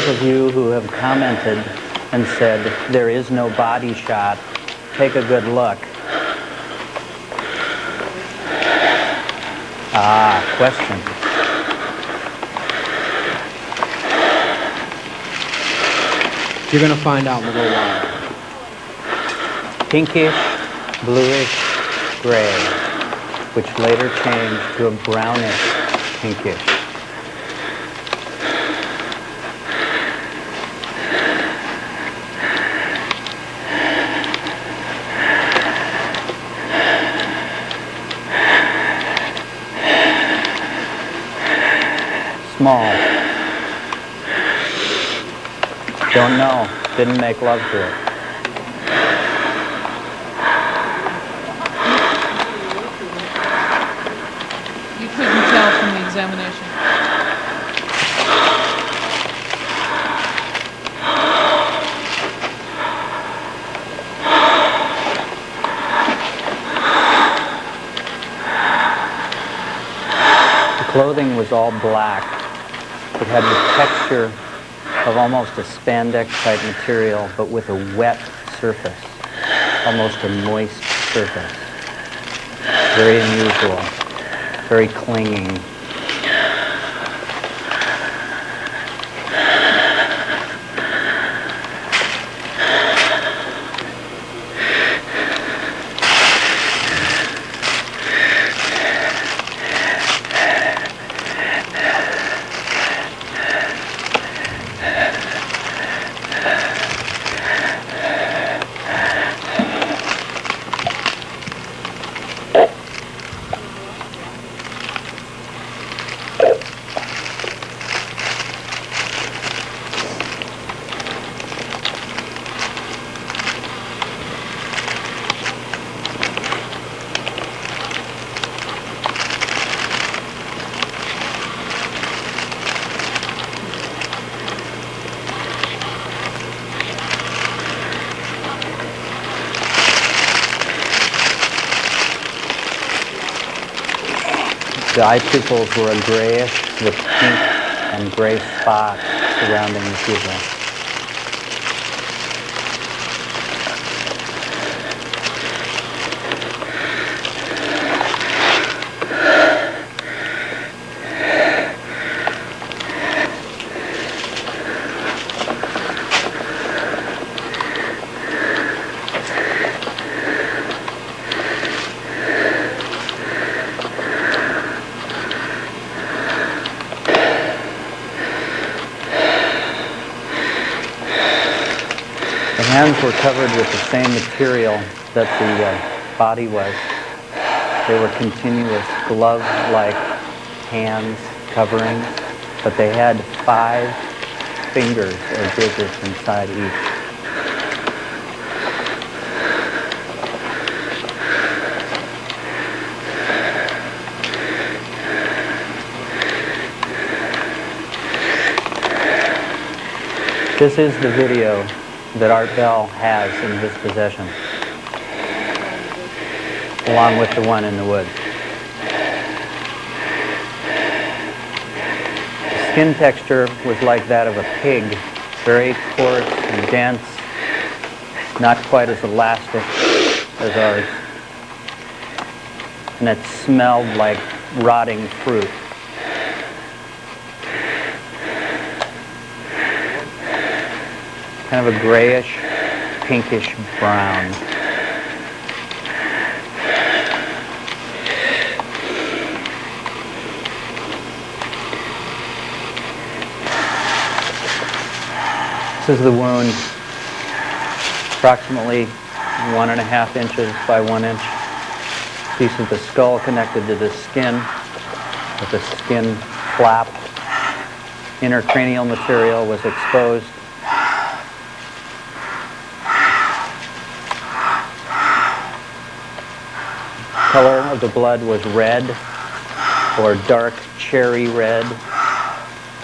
those of you who have commented and said there is no body shot, take a good look. Question. You're going to find out in a little while. Pinkish, bluish, gray, which later changed to a brownish pinkish. Small. Don't know. Didn't make love to it. You couldn't tell from the examination. The clothing was all black. It had the texture of almost a spandex type material, but with a wet surface, almost a moist surface. Very unusual, very clinging. The eye pupils were a grayish with pink and gray spots surrounding the pupil. The hands were covered with the same material that the body was. They were continuous glove-like hands coverings, but they had 5 fingers or digits inside each. This is the video that Art Bell has in his possession, along with the one in the woods. The skin texture was like that of a pig, very coarse and dense, not quite as elastic as ours. And it smelled like rotting fruit. Kind of a grayish, pinkish brown. This is the wound, approximately 1.5 inches by 1 inch. Piece of the skull connected to the skin with the skin flap. Intercranial material was exposed. Color of the blood was red or dark cherry red,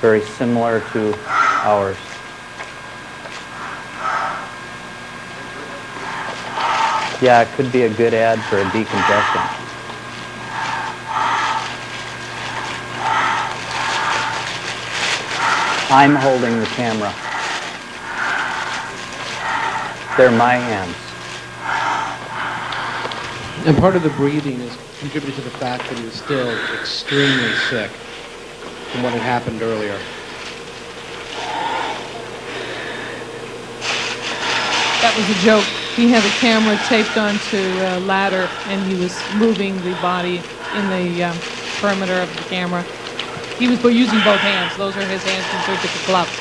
very similar to ours. Yeah, it could be a good ad for a decongestant. I'm holding the camera. They're my hands. And part of the breathing is contributed to the fact that he was still extremely sick from what had happened earlier. That was a joke. He had a camera taped onto a ladder, and he was moving the body in the perimeter of the camera. He was using both hands. Those are his hands in surgical gloves.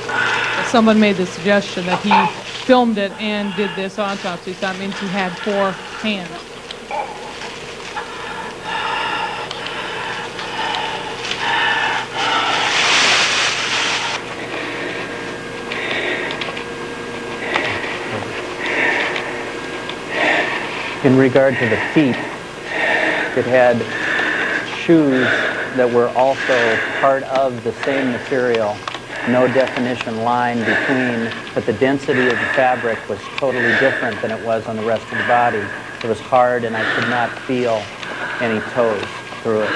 But someone made the suggestion that he filmed it and did this autopsy, so that means he had 4 hands. In regard to the feet, it had shoes that were also part of the same material. No definition line between, but the density of the fabric was totally different than it was on the rest of the body. It was hard, and I could not feel any toes through it.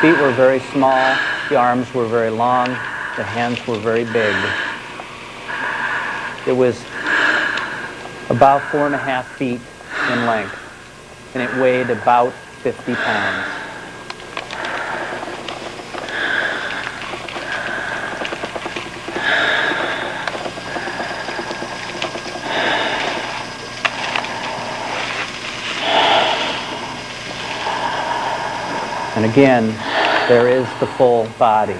Feet were very small, the arms were very long, the hands were very big. It was about 4.5 feet in length, and it weighed about 50 pounds. And again, there is the full body.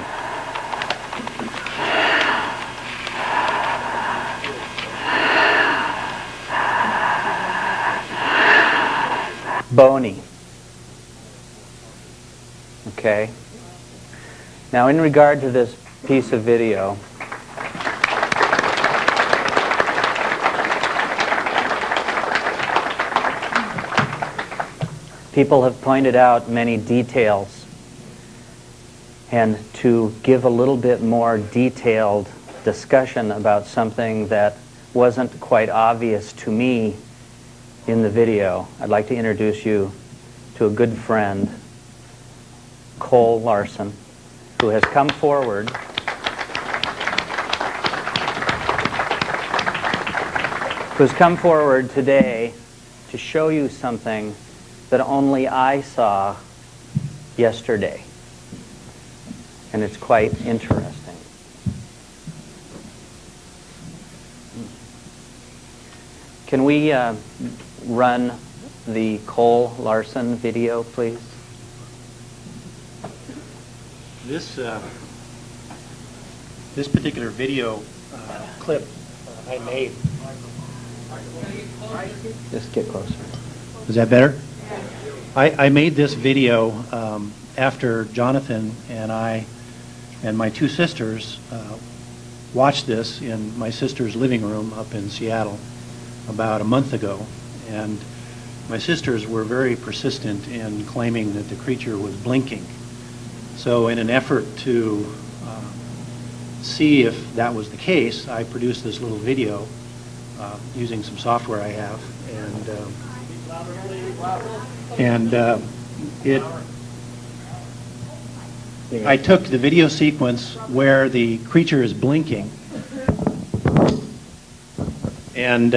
Bony. Okay. Now, in regard to this piece of video, people have pointed out many details, and to give a little bit more detailed discussion about something that wasn't quite obvious to me in the video, I'd like to introduce you to a good friend, Cole Larson, who has come forward today to show you something that only I saw yesterday. And it's quite interesting. Can we run the Cole Larson video, please? This particular video clip I made. Just get closer. Is that better? I made this video after Jonathan and I and my 2 sisters watched this in my sister's living room up in Seattle about a month ago. And my sisters were very persistent in claiming that the creature was blinking. So in an effort to see if that was the case, I produced this little video using some software I have, and I took the video sequence where the creature is blinking and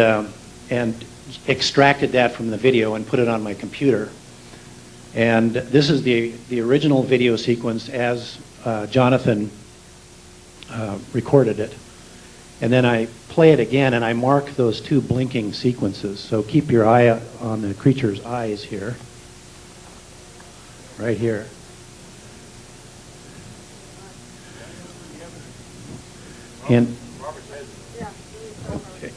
extracted that from the video and put it on my computer. And this is the original video sequence as Jonathan recorded it. And then I play it again and I mark those 2 blinking sequences. So keep your eye on the creature's eyes here. Right here. And okay.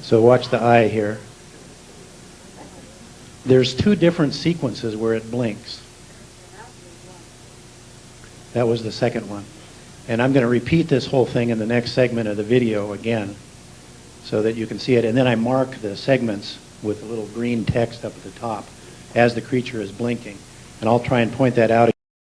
So watch the eye here. There's 2 different sequences where it blinks. That was the second one. And I'm going to repeat this whole thing in the next segment of the video again so that you can see it. And then I mark the segments with a little green text up at the top as the creature is blinking. And I'll try and point that out